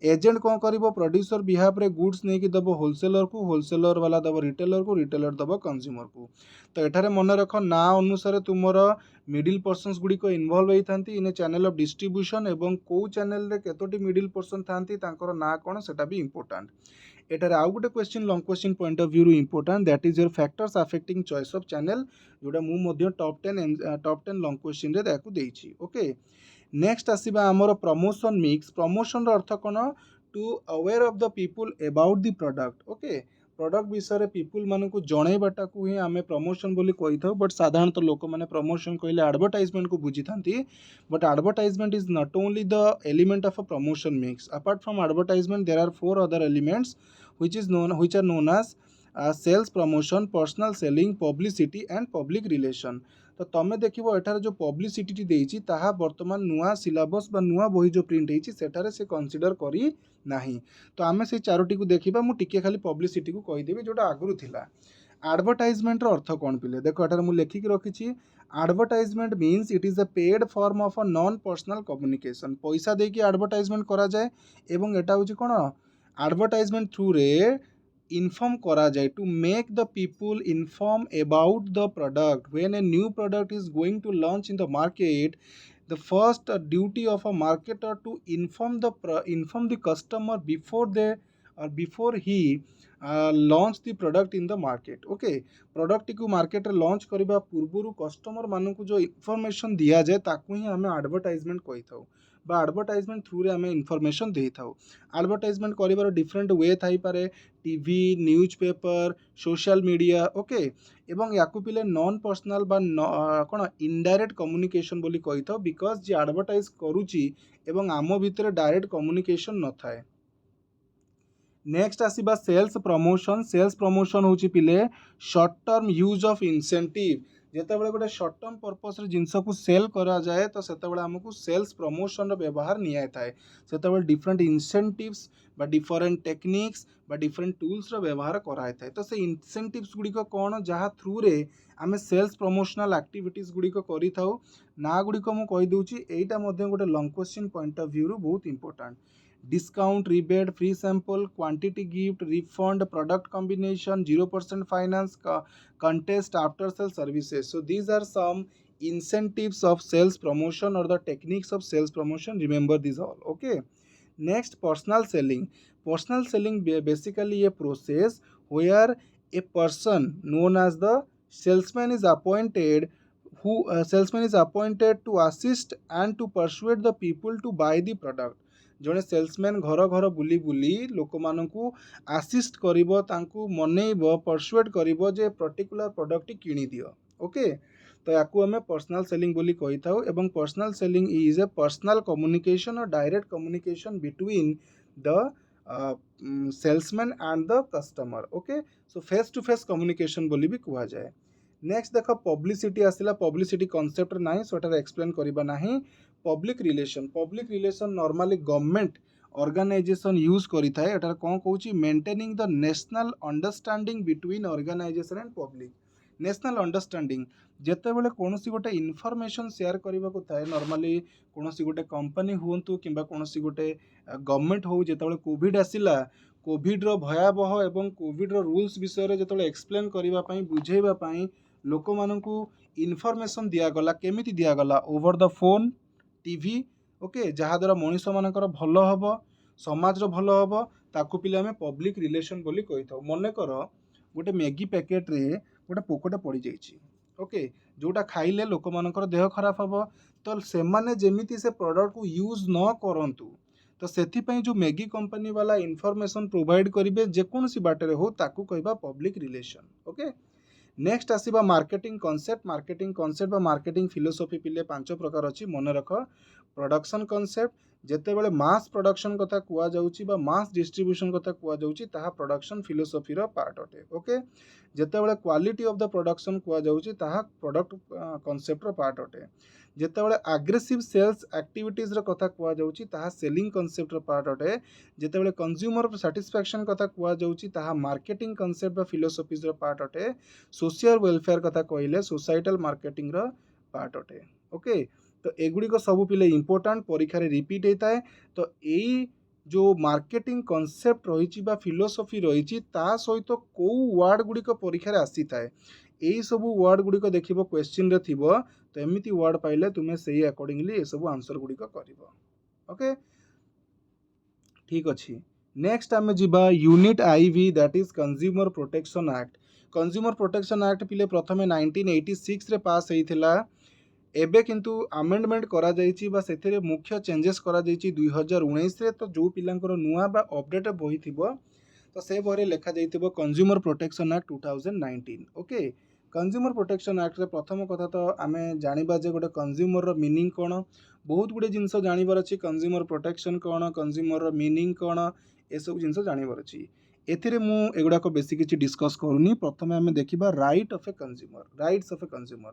Agent कौन करिबो producer behalf रे goods नहीं कि दबो होलसेलर को होलसेलर वाला दबो रिटेलर को रिटेलर दबो कंज्यूमर को। तो एठारे मन रख ना अनुसार तुमर मिडिल पर्सन्स गुड़िक इनवॉल्व होती इन चैनल ऑफ डिस्ट्रीब्यूशन एवं को चैनल रे केतोटी मिडिल पर्सन थांती तांकर ना कौन सेटा भी इंपोर्टेंट। एटारे आउ गोटे question long question point of view important that is your factors affecting choice of channel जोटा मु मध्य टॉप 10 लॉन्ग क्वेश्चन रे ताकू देइछि। ओके नेक्स्ट आसीबा हमर प्रमोशन मिक्स प्रमोशन रो अर्थ कोन to aware of the people about the product. Okay product विषय पीपल मान को जनइबाटा को ही आम प्रमोशन बोली कही था बट साधारणतः लोक मैंने प्रमोशन कहले एडवर्टाइजमेंट को बुझी था but advertisement is not only the element of a promotion mix apart from advertisement there are four other elements which are known as sales promotion personal selling publicity and public relation. तो तुम देखो एठार जो publicity देइछि ताहा वर्तमान नुआ syllabus बा नुआ बही जो प्रिंट होइछि सेठारे से कंसीडर करी नाही। तो आमे से चारोटी को देखिबा मु टिके खाली पब्लिसिटी को कहि देबी जोटा आगुरु थिला। एडवर्टाइजमेंट रो अर्थ कोन पिले देखो एठार मु लेखि के रखिछि advertisement means it is a paid form of a non personal communication पैसा देकी एडवर्टाइजमेंट करा जाए एवं एटा होछि कोन एडवर्टाइजमेंट थ्रू रे इन्फॉर्म करा जाए to make the people inform about the product when a new product is going to launch in the market the first duty of a marketer to inform the customer before he launch the product in the market। okay product को market रे launch करबा पूर्वरु customer मानकु जो information दिया जाए ताकू ही हमें advertisement कहि थाउ। बा एडवर्टाइजमेंट थ्रू रे आमे इनफॉरमेशन दे थाउ। एडवर्टाइजमेंट करिवार डिफरेंट वे थाई पारे, TV, news paper, social media, okay. एवं याकू पिले नॉन पर्सनल बा कौन इनडायरेक्ट कम्युनिकेशन बोली कही थाउ, बिकॉज जे एडवर्टाइज करूची एवं आम भितर डायरेक्ट कम्युनिकेशन न थाए। नेक्स्ट आसीबा सेल्स प्रमोशन। सेल्स प्रमोशन होची पिले short term use of incentive. जेतेबेले गोटे शॉर्ट टर्म पर्पस रे जिंस को सेल करा जाए तो सेतेबेले हमकु सेल्स प्रमोशन रो व्यवहार निया थाए। सेतेबेले डिफरेंट इंसेंटिव्स बा डिफरेंट टेक्निक्स बा डिफरेंट टूल्स रो व्यवहार कराय थाए। तो से इंसेंटिव्स गुडी को कोन जहा थ्रू रे आमे सेल्स प्रमोशनल एक्टिविटीज गुडी को करि थाउ। ना गुडी को मु कहि दोची, एटा मध्ये गोटे long question point of view रो बहुत important. Discount, rebate, free sample, quantity gift, refund, product combination, 0% finance, contest, after sale services. So these are some incentives of sales promotion or the techniques of sales promotion. Remember these all. Okay. Next, personal selling. Personal selling basically a process where a person known as the salesman is appointed, who salesman is appointed to assist and to persuade the people to buy the product. जड़े salesman घर घर बुली बुली लोक मानू assist करिवो, तांकू मनैब, persuade करिवो जे particular product किनी दियो। Okay. तो याकू हमें personal selling बोली कही थाउ। एवं personal selling is a personal communication or direct communication between the salesman and the customer. Okay. So face to face communication बोली भी कहा जाए। नेक्स्ट देख पब्लिसिटी आसला। पब्लिसिटी कॉन्सेप्ट नाही, सोटार एक्सप्लेन करिबा नाही। Public relation normally government organization use करी थाए। एटार कोन कहूची, maintaining the national understanding between organization and public. National understanding जेते बेले कोनोसी गोटे इनफॉरमेशन शेयर करबा को थाए, नॉर्मली कोनोसी गोटे कंपनी हुंतु किंबा कोनोसी गोटे गवर्नमेंट हो, जेते बेले कोविड आसिला, कोविड रो भयावह एवं कोविड रो रूल्स विषय रे जेते बेले एक्सप्लेन करबा पई, बुझेबा पई लोक मानकू इनफॉरमेशन दिया गला। केमिति दिया गला? Over the phone, TV. Okay. जहाँ द्वारा मनीष मानकर भल हम, समाज भल हम, ताकू पिले आमे पब्लिक रिलेशन बोली कही थाउ। मन कर गोटे मैगी पैकेट रे गोटे पोकटे पड़ जाइए। ओके। जोटा खाइले लोक मानकर देह खराब हम, तो से माने जेमिति से प्रोडक्ट को यूज न करंतु, तो सेथिपई जो मैगी कंपनी वाला इनफॉरमेशन प्रोवाइड करेंगे जेकोसी बाटे हो, ताकू कहबा पब्लिक रिलेशन। ओके। नेक्स्ट आसीबा मार्केटिंग कॉन्सेप्ट। मार्केटिंग कॉन्सेप्ट बा मार्केटिंग फिलोसफी पिले 5 प्रकार अछि, मन रख। प्रोडक्शन कॉन्सेप्ट, जेते बेले मास प्रोडक्शन कथा कुआ जाउची बा मास डिस्ट्रीब्यूशन कथा कुआ जाउची, ताहा प्रोडक्शन फिलोसफी रो पार्ट अटे। ओके। जेते बेले क्वालिटी ऑफ द प्रोडक्शन कुआ जाउची, ताहा प्रोडक्ट कॉन्सेप्ट रो पार्ट अटे। जेते बेले एग्रेसिव सेल्स एक्टिविटीज रो कथा कुआ जाउची, ताहा सेलिंग कॉन्सेप्ट रो पार्ट अटे। जेते बेले कंज्यूमर सैटिस्फैक्शन कथा कुआ जाउची, ताहा मार्केटिंग कॉन्सेप्ट बा फिलोसफीज रो पार्ट अटे। सोशल वेलफेयर कथा कहले सोसाइटल मार्केटिंग रो पार्ट अटे। ओके। तो एगुड़ी सब पिले इंपोर्टेंट परीक्षा रे रिपीट होता है। तो यही जो मार्केटिंग कॉन्सेप्ट रही फिलोसफी रही सहित कौ वर्ड गुड़िक परीक्षा रे आसी थाए, यही सब वर्ड गुड़िक देख क्वेश्चन रे थिबो, तो एमिति वर्ड पाइले तुम्हें से अकॉर्डिंगली ये सब आंसर गुड़िक करिवो। ओके। ठीक अच्छी। नेक्स्ट आम जीवा unit I, that is consumer protection act. Consumer protection act पिले प्रथमे 1986 रे पास होइथिला। एबे किंतु आमेंडमेंट करा जाइछि बा सेथिरे मुख्य चेंजेस करा जाइछि 2019 रे। तो जो पिलांकर नुआ बा अपडेट बही थिबो, तो से बही लेखा जाइथिबो consumer protection act 2019। Okay. Consumer protection act रे प्रथम कथा तो आमे जानिबा जे गोटे कंज्यूमर रो मीनिंग कोन। बहुत गुडे जिंस जानिबार अछि, कंज्यूमर प्रोटेक्शन कोन, कंज्यूमर रो मीनिंग कोन, ए सब जिंस जानिबार अछि। एथिरे मु एगुडा को बेसी किछि डिस्कस करूनी। प्रथमे आमे देखिबा right of a consumer. Rights of a consumer,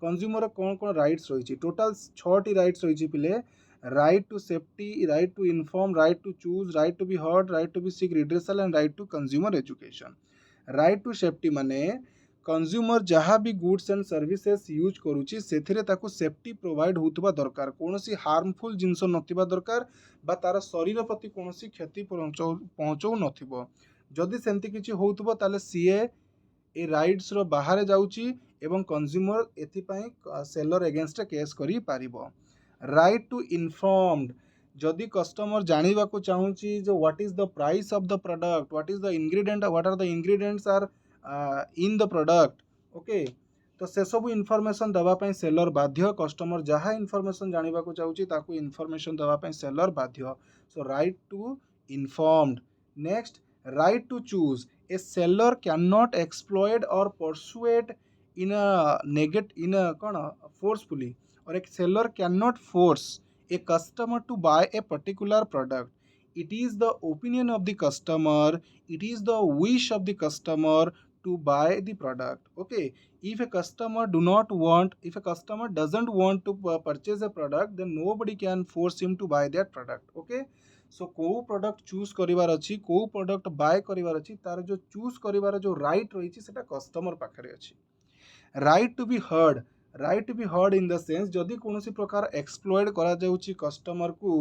consumer कौन कौन राइट्स रही। टोटाल 6टी राइट्स रही पिले। Right to safety, right to inform, right to choose, right to be heard, right to be seek redressal and right to consumer education. Right to safety माने consumer जहाँ भी goods and services use करुच्ची से ताकू safety provide होता दरकार, कौन सी harmful जिनस नथिबा दरकार बा तार शरीर प्रति कौन सी क्षति पहुँचाऊ नथिबो। जदि सेमती किछि होउतबो ताले सीए ए राइट्स रो बाहर जाउची एवं कंज्यूमर एथिपाई सेलर एगेंस्ट केस करी पारिबो। राइट टू इनफॉर्म्ड, जदि कस्टमर जानिबा को चाहूची जो what is the price of the product, what is the ingredient, what are the ingredients are in the product. Okay. तो से सब इनफॉरमेशन दवाई सेलर बाध्य कस्टमर जहाँ इनफॉरमेशन जानवा को चाहूँगी ताकू इनफॉरमेशन दवाई सेलर बाध्य so right to informed next right to choose a seller can not exploited or persuade in a negate in a कौन फोर्सफुली और एक seller can not force a customer to buy a particular product it is the opinion of the customer it is the wish of the customer to buy the product okay if a customer do not want if a customer doesn't want to purchase a product then nobody can force him to buy that product okay सो को product choose करिवार अछि को product bye करिवार अछि तार जो choose करिवार जो right रही सेटा customer पाखरे अछि right to be heard in the sense जदि कौन प्रकार एक्सप्लॉयड करा जाउछि कस्टमर को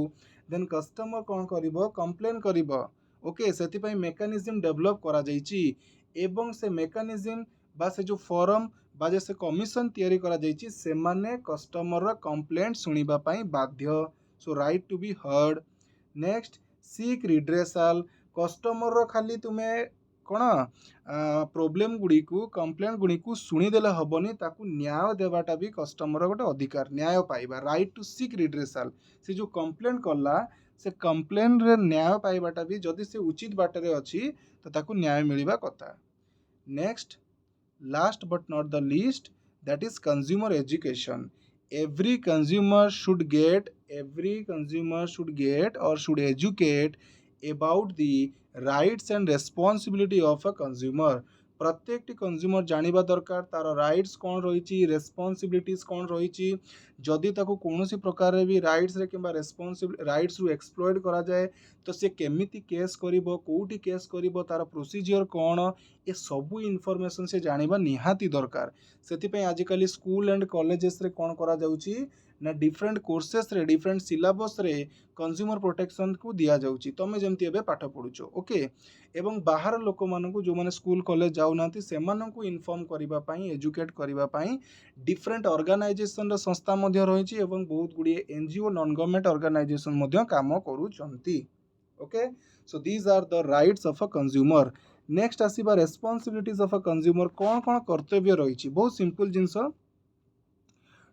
देन कस्टमर कौन करिवो कंप्लेन करिवो ओके सेति मेकानिज्म डेवलप करा जाइछि एवं से मेकानिज्म बा से जो फॉरम बा जे से कमिशन तैयारी करा जाइछि से माने कस्टमर रो कंप्लेंट सुनिबा पई बाध्य so right to be heard next seek redressal customer रो खाली तुमे कौन प्रोब्लेम गुड़ी को कंप्लेन गुड़ी को शुणीदेले हेनी ताकू न्याय देवाटा भी कस्टमर गोटे अधिकार न्याय पाइबा राइट टू सीक रिड्रेसल से जो कंप्लेन कला से कंप्लेन रे न्याय पाइबाटा भी जदि से उचित बाटरे अच्छी तो ताकू न्याय मिलवा कथा next last but not the least that is consumer education every consumer should get or should educate about the rights and responsibility of a consumer प्रत्येक टी कंज्यूमर जानिबा दरकार तार राइट्स कौन रही रेस्पॉन्सिबिलिटीज कौन रही जदि ताको कौन प्रकार भी राइट्स रे किंबा राइट्स रु एक्सप्लॉइट करा जाए तो से केमिति केस करिवो कोउटी केस करिवो तार प्रोसीजर कौन ए सबू इनफॉरमेशन से जानिबा निहाती दरकार सेति पई आजिकली स्कूल एंड कॉलेजेस रे कौन करा जाउची ना डिफरेंट कोर्सेस रे डिफरेंट सिलेबस रे कंज्यूमर प्रोटेक्शन को दिया जाउची तमे जेमति एबे पाठ पढुचो ओके एवं बाहर लोक मानकु जो माने स्कूल कॉलेज जाउनांती सेमानकु इन्फॉर्म करिबा पई एजुकेट करिबा पई डिफरेंट ऑर्गेनाइजेशन रो संस्था मध्ये रहिची एवं बहुत गुडी एनजीओ नॉन गवर्नमेंट ऑर्गेनाइजेशन मध्ये काम करूचंती okay so these are the rights of a consumer next आसीबा रेस्पॉन्सिबिलिटीज ऑफ अ कंज्यूमर कौन कौन कर्तव्य रही बहुत सिंपल जिनस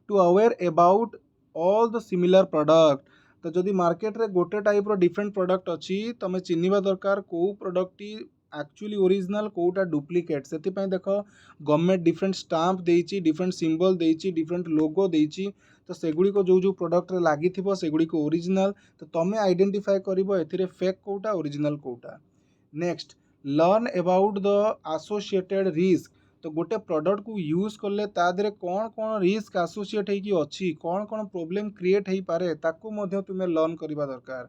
to aware about all the similar product तो जदि मार्केट रे गोटे टाइप रो डिफरेंट प्रोडक्ट अच्छी तुम चिन्हवा दरकार को प्रोडक्ट एक्चुअली ओरिजिनल कोटा डुप्लिकेट से देख गवर्नमेंट डिफरेंट स्टाम्प देइछि डिफरेंट सिंबल देइछि डिफरेंट लोगो देइछि तो सेगुड़ी को जो प्रोडक्ट रे लागि थिबो सेगुड़ी को ओरिजिनल तो तमे आइडेंटिफाई करिवो एथिरे फेक कोटा ओरिजिनल कोटा next learn about the associated risk तो गोटे प्रोडक्ट को यूज कले तादरे कौन कौन रिस्क एसोसिएट होइकी अछि कौन कौन प्रॉब्लम क्रिएट हेई पारे ताकू मध्य तुमे लर्न करबा दरकार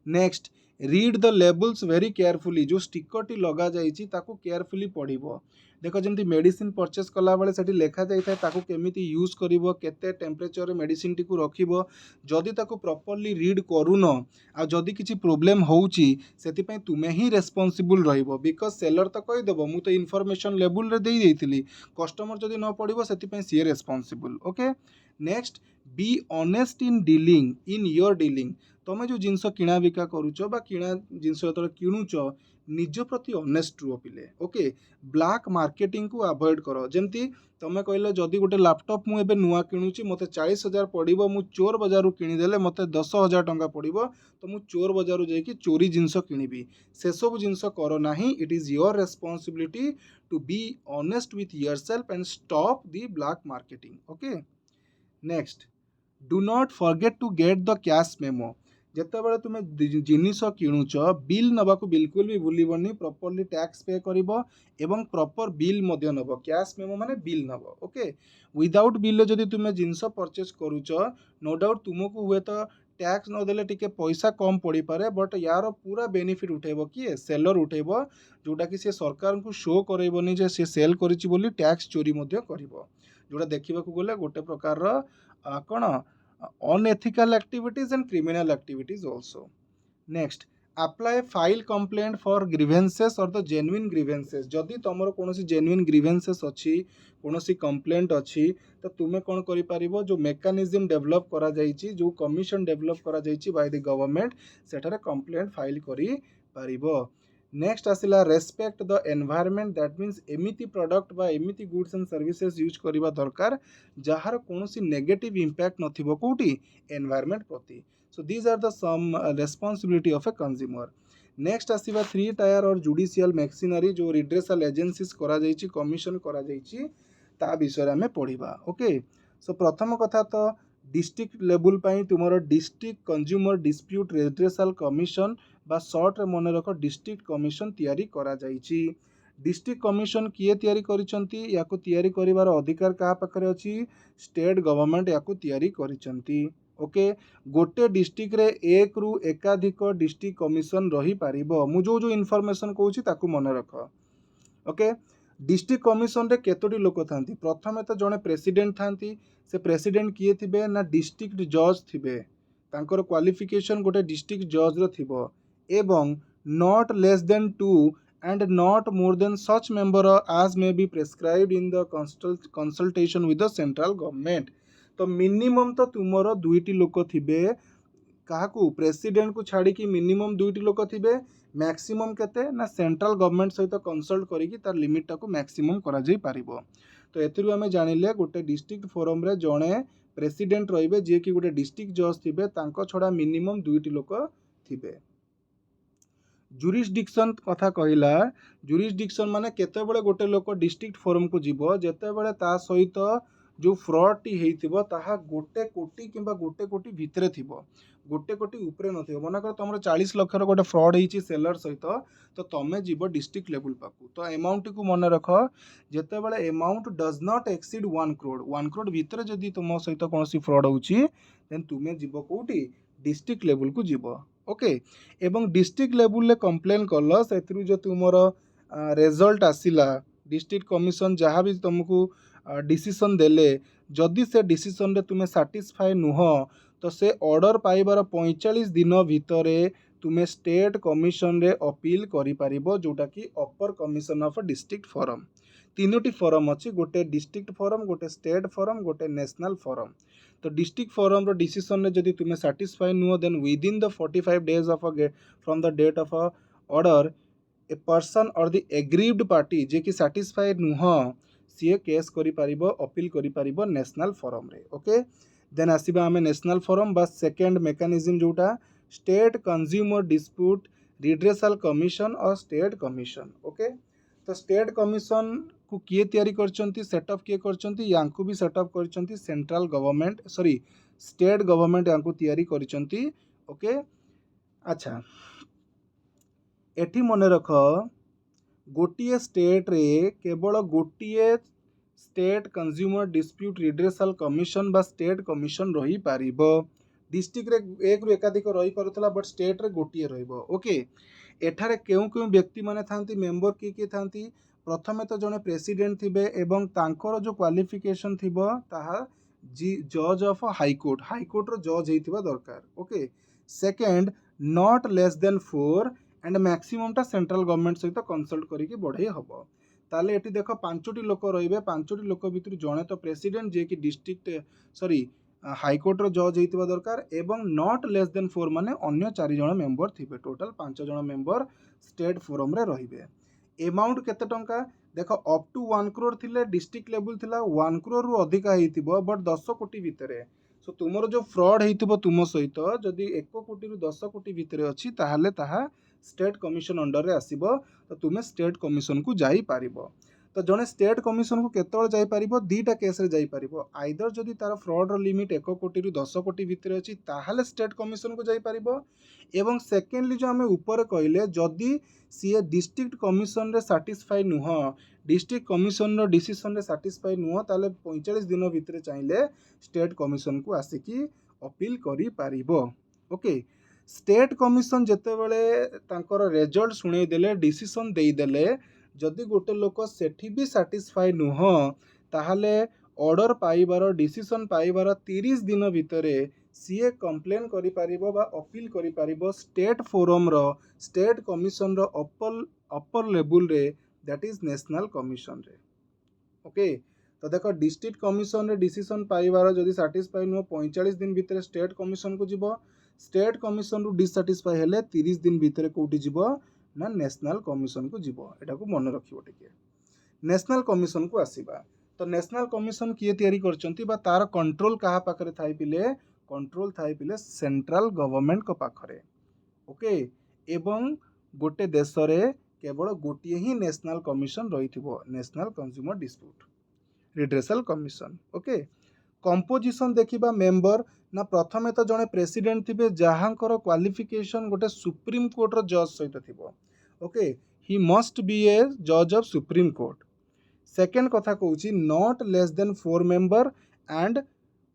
next read the labels very carefully जो स्टिकर टी लगा जाइछि ताकू केयरफुली पढ़िबो देख जमी मेडिसिन परचेस कला बेले सेठी लेखा जाइए ताकू केमिति यूज करिवो केते टेम्परेचर रे मेडिसिन टी को रखिबो जदि ताकू प्रॉपर्ली रीड करूनो आ जदि किछि प्रॉब्लम होउची सेति पई तुमे ही रेस्पोंसिबल रहिबो बिकॉज सेलर तो कहि देबो मु तो इन्फॉर्मेशन लेबल रे देई देइतिली कस्टमर जदि न पढ़िबो सेति पई सी responsible okay next be honest in dealing in your dealing तुम जो जिनस किणा बिका करुच बा किणा जिनस जो किणुच निज प्रति ऑनेस्ट रुह पिले ओके ब्लैक मार्केटिंग को अवॉइड करो जमती तुम कहल जदि गोटे लैपटॉप मु एबे नुआ किणुची मते 40,000 पड़िबो मु चोर बाजार किणीदेले मते 10,000 टंका पड़िबो तो मु चोर बाजार जाइए चोरी जिनस किणीबी से सब जिनस करो नाही it is your responsibility to be honest with yourself and stop the black marketing okay next do not forget to get the cash memo जितेबाला तुम जिनिस किणुच बिल नवा को बिल्कुल भी भूलबनी प्रॉपर्ली टैक्स पे करिवो एवं प्रॉपर बिल मध्य नब कैश मेमो माने बिल नब ओके विदाउट बिल जदि तुम जिनस परचेस करुच नो डाउट तुमको हुए तो टैक्स नदेले टिके पैसा कम पड़ी पारे बट यार पूरा बेनिफिट उठेबो किए सेलर उठेबो जोटा कि से सरकार को शो करैबनी जे से सेल करिछि बोली टैक्स चोरी मध्य करिवो जोटा देखिबा को गले गोटे प्रकार कौन unethical activities and criminal activities also. Next, apply file complaint for grievances or the genuine grievances. जदि तुमर कौन genuine grievances अच्छी कौन complaint अच्छी तो तुम्हें कौन करि पारिबो जो mechanism develop करा जाइछि जो commission develop करा जाइछि by the government सेठारे complaint file करि पारिबो नेक्स्ट आसिला respect the environment, that means एमिति प्रोडक्ट बा एमिति गुड्स एंड सर्विसेज यूज करबा दरकार जहार कोनोसी नेगेटिव इंपैक्ट नथिबो कोठी एनवायरनमेंट प्रति। So these are the some responsibility of a consumer. Next आसिबा three tier or judicial machinery जो रिड्रेसल एजेंसीज करा जायछि कमिशन करा जायछि ता विषय रे हमें पढ़िबा। ओके, सो प्रथम कथा तो डिस्ट्रिक्ट लेवल पाई तुमर district consumer dispute redressal commission बा शॉर्ट रे मन रख डिस्ट्रिक्ट कमिशन तैयारी करा जायछि। डिस्ट्रिक्ट कमिशन किए तैयारी करिसंती याकू तैयारी करिवार अधिकार कहा पाखरे अछि स्टेट गवर्नमेंट याकू तैयारी करिसंती। ओके, गोटे डिस्ट्रिक्ट रे एक रु एकाधिक डिस्ट्रिक्ट कमिशन रही पारिबो। मु जो जो इन्फॉर्मेशन कहूछि ताकू मन रख। ओके, डिस्ट्रिक्ट कमिशन रे केतोटी लोक थांती प्रथमे तो जने प्रेसिडेंट थांती से प्रेसिडेंट किए थिबे ना डिस्ट्रिक्ट जज थिबे तांकर क्वालिफिकेशन गोटे डिस्ट्रिक्ट जज रो थिबो एवं not less then 2 and not more than such member as may be prescribed in the consultation with the central government। तो मिनिमम तो तुमर दुईटी लोक थिबे काहाकू प्रेसिडेंट को छाड़ी कि मिनिमम दुईटी लोक थिबे मैक्सिमम केते ना सेंट्रल गवर्नमेंट सहित कंसल्ट करिकी तार लिमिट टाको मैक्सिमम करा जाई पारिबो। तो एथिरु हमें जानिले गोटे डिस्ट्रिक्ट फोरम रे जणे प्रेसिडेंट रहिबे जे कि गोटे डिस्ट्रिक्ट जज थिबे तांको छडा मिनिमम दुईटी लोक थिबे। जुरिस्डिक्शन कथा कहिला, जुरिस्डिक्शन माने केतेबेले गोटे लोक डिस्ट्रिक्ट फोरम को जीवो जेतेबेले ता सहित जो फ्रॉड टी हेइथिबो ताहा गोटे कोटी किंबा गोटे कोटी भितरे थिबो, गोटे कोटी ऊपरे नथिबो। मना कर तुमर 40 लाख रो गोटे फ्रॉड हेइची सेलर सहित तो तमे जीवो डिस्ट्रिक्ट लेवल पाकू। तो अमाउंट को मन रख जेतेबेले amount does not exceed 1 crore, 1 crore भितरे जदी तुम सहित कोनोसी फ्रॉड होउची देन तुमे जीवो कोठी डिस्ट्रिक्ट लेवल को जीवो। ओके, एवं डिस्ट्रिक्ट लेवल ले कंप्लेन कल से जो तुमर रिजल्ट आसिला डिस्ट्रिक्ट कमिशन जहाँ भी तुमको डिसीजन देले जदि से डिसीजन रे तुम्हें सैटिस्फाई नुह तो से ऑर्डर पाइबार 45 दिन भितर तुम्हें स्टेट कमिशन रे अपील करि पारिबो जोटा कि upper commission of district forum. तीनोटी फोरम अच्छी, गोटे डिस्ट्रिक्ट फोरम, गोटे स्टेट फोरम, गोटे नेशनल फोरम। तो डिस्ट्रिक्ट फोरम रो डिसीजन रे जदि तुम्हें सैटिस्फाई नुह then within the 45 days of from the date of order a person or the aggrieved party जे कि सैटिस्फाई नुह सी केस करि पारिबो अपील करि पारिबो नेशनल फोरम रे। ओके, देन आसीबा हमें नेशनल फोरम बा सेकंड मेकानिज्म जोटा state consumer dispute redressal commission or state commission. Okay, तो स्टेट कमिशन को किए तैयारी करचंती सेटअप किए करचंती यांकू भी सेटअप करचंती central government sorry state government यांकू तैयारी करचंती। ओके, अच्छा एठी मने रख गोटिए स्टेट रे केवल गोटिए state consumer dispute redressal commission बा स्टेट कमिशन रही पारिबो। डिस्ट्रिक्ट रे एक रु एकाधिक रही पारुथला बट स्टेट रे गोटिए रहिबो। ओके, एठारे केउ केउ व्यक्ति माने थांती मेंबर किए थांती प्रथमे तो जने प्रेसिडेंट थिबे एवं तांकर जो क्वालिफिकेशन थिबो ताहा जज ऑफ हाईकोर्ट, हाईकोर्ट रो जज हेइथिबा दरकार। Okay, second not less than 4 and maximum टा सेंट्रल गवर्नमेंट सहित कंसल्ट करिके बढ़ाई हबो। ताले एटी देख पांचटी लोक रहिबे, पांचटी लोक भितर जणे तो प्रेसिडेंट जे कि डिस्ट्रिक्ट सॉरी हाईकोर्ट रो जज हेइथिबा दरकार एवं नॉट लेस देन 4 माने अन्य 4 जण मेंबर थिबे, टोटल 5 जण मेंबर स्टेट फोरम रे रहिबे। अमाउंट केते टंका देख अप टू 1 करोड़ थिले डिस्ट्रिक्ट लेवल थिला 1 करोड़ रु अधिका हेइथिबो बट 10 कोटी भितरे। सो तुमर जो फ्रॉड हेइथिबो तुम सहित जदि 1 कोटी रु 10 कोटी भितरे अछि ताहाले ताहा स्टेट कमिशन अंडर रे आसीबो तो तुमे स्टेट कमिशन को जाई पारिबो। तो जने स्टेट कमिशन को केतोल जाई पारिबो दीटा केस रे जाई पारिबो, आइदर जदि तार फ्रॉड रो लिमिट 1 कोटी रु 10 कोटी भितरे अछि ताहाले स्टेट कमिशन को जाई पारिबो एवं सेकेंडली जो हमें ऊपर कहले जदि सी डिस्ट्रिक्ट कमिशन रे सैटिस्फाई नुह डिस्ट्रिक्ट कमिशन रो डिसीजन रे सैटिस्फाई नुह ताले 45 दिन भितरे चाहिले स्टेट कमिशन को आसिकी अपील करि पारिबो। ओके, स्टेट कमिशन जेतेबेले तांकर रिजल्ट सुनै देले डिसीजन देई देले जदि गोटे लोक सेठी भी सैटिस्फाई नुह ताहाले ऑर्डर पाइबार डिसीजन पाइबार 30 दिन भितरे सीए कंप्लेन करि पारिबो बा अपील करि पारिबो स्टेट फोरम रो स्टेट कमिशन रो अपर लेवल रे दैट इज नेशनल कमिशन रे। ओके, तो देखो डिस्ट्रिक्ट कमिशन रे डिसीजन पाइबार जदि सैटिस्फाई नुह 45 दिन भितरे स्टेट कमिशन को जीवो, स्टेट कमिशन रु डिसैटिस्फाई हेले 30 दिन भितरे कोठी जीवो ना नेशनल कमिशन को जीव एटा को मन रखिबो टिके नेशनल कमिशन को आसीबा तो नेशनल कमिशन किए तैयारी करचंती बा तार कंट्रोल कहा पाखरे थाई पिले कंट्रोल थाई पिले सेंट्रल गवर्नमेंट को पाखरे ओके एवं गोटे देश रे केवल गोटे ही नेशनल कमिशन रही national consumer dispute redressal commission okay composition देखिबा मेंबर ना प्रथमे तो जड़े प्रेसिडेंट थे जहाँकर क्वालिफिकेशन गोटे सुप्रीम कोर्ट रो जज सहित थिबो okay he must be a जज ऑफ सुप्रीम कोर्ट सेकेंड कथा कहूँ not less than 4 member and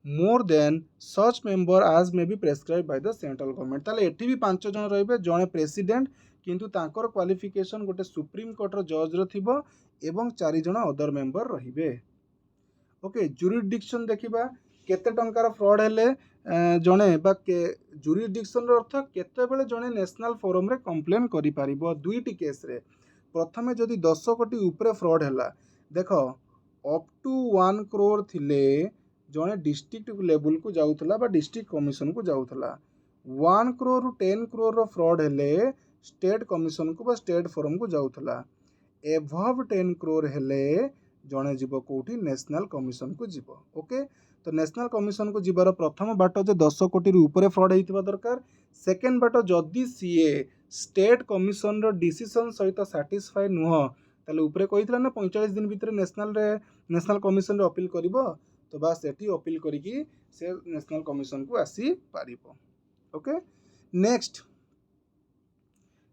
more than such member आज may be prescribe bye the central government ताले एठी भी 5 जन रहिबे जड़े प्रेसिडेंट किंतु तांकर क्वालिफिकेशन गोटे सुप्रीम कोर्ट रो जज रो थिबो एवं 4 जन अदर मेंबर रहिबे ओके जुरिडिक्शन देखिबा केते टंकार फ्रॉड हेले जणे बा जुरिडिक्शन रो अर्थ केते बेले जणे नेशनल फोरम रे कंप्लेन करि पारिबो दुईटी केस रे प्रथमे जदि 10 कोटी ऊपर फ्रॉड हैला देखो अप टू 1 करोड़ थिले जणे डिस्ट्रिक्ट लेवल को जाउथला बा डिस्ट्रिक्ट कमिशन को जाउथला 1 करोड़ रु 10 करोड़ रो फ्रॉड हेले स्टेट कमिशन को बा स्टेट फोरम को जाउथला एभव 10 करोड़ हेले जणे जीव कोठी नेशनल कमिशन को जीव ओके तो नेशनल कमिशन को जीवार प्रथम बाट जे 10 कोटी रु ऊपर फ्रॉड होइतिबा दरकार सेकेंड बाट जदि सीए स्टेट कमिशन रो डिसीजन सहित सैटिस्फाई नुह ताले ऊपर कहितला ना 45 दिन भीतर नेशनल कमिशन रे अपील करिवो तो बस एठी अपील करिकी से नेशनल कमिशन को आसी पारिबो ओके नेक्स्ट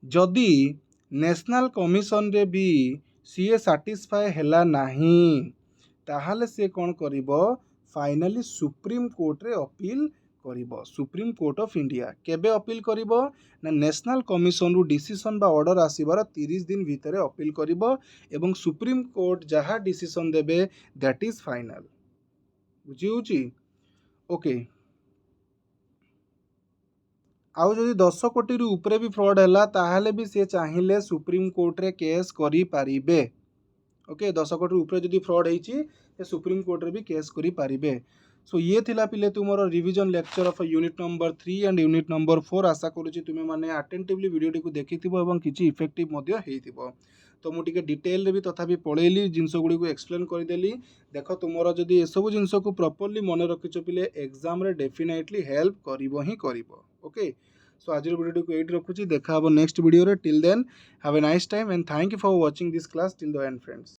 जदि नेशनल कमिशन रे भी सीए सैटिस्फाई हैला नाही ताहाले से कौन करिवो फाइनली सुप्रीम कोर्ट रे अपील करिवो सुप्रीम कोर्ट ऑफ इंडिया केबे अपील करिवो ना नेशनल कमिशन रु डिसीजन बा ऑर्डर आसीबार 30 दिन भीतर अपील करिवो एवं सुप्रीम कोर्ट जहाँ डिसीजन देबे दैट इज फाइनल बुझी होची ओके आउ जदि 10 कोटी रु ऊपर भी फ्रॉड हैला ताहाले भी से चाहिए सुप्रीम कोर्ट रे केस करि पारिबे ओके 10 कोटी ऊपर जदि फ्रॉड होईची ते सुप्रीम कोर्ट रे भी केस करि पारिबे सो ये थिला पिले तुमरो revision lecture of unit number 3 and unit number 4 आशा करूची तुमे माने अटेंटिवली वीडियो टी को देखिथिबो एवं किछि इफेक्टिव मध्य हेइथिबो तो मु टिके डिटेल रे भी तथापि पळेली जिंस गुडी को एक्सप्लेन कर देली देखो तुमरो जदि ए सब जिंस को प्रॉपर्ली मन रखिचो पिले एग्जाम रे डेफिनेटली हेल्प करिवो ही करिवो ओके सो आज वीडियो को एट रखुची देखा हबो नेक्स्ट वीडियो रे till then have a nice time and thank you for watching this class till the end friends.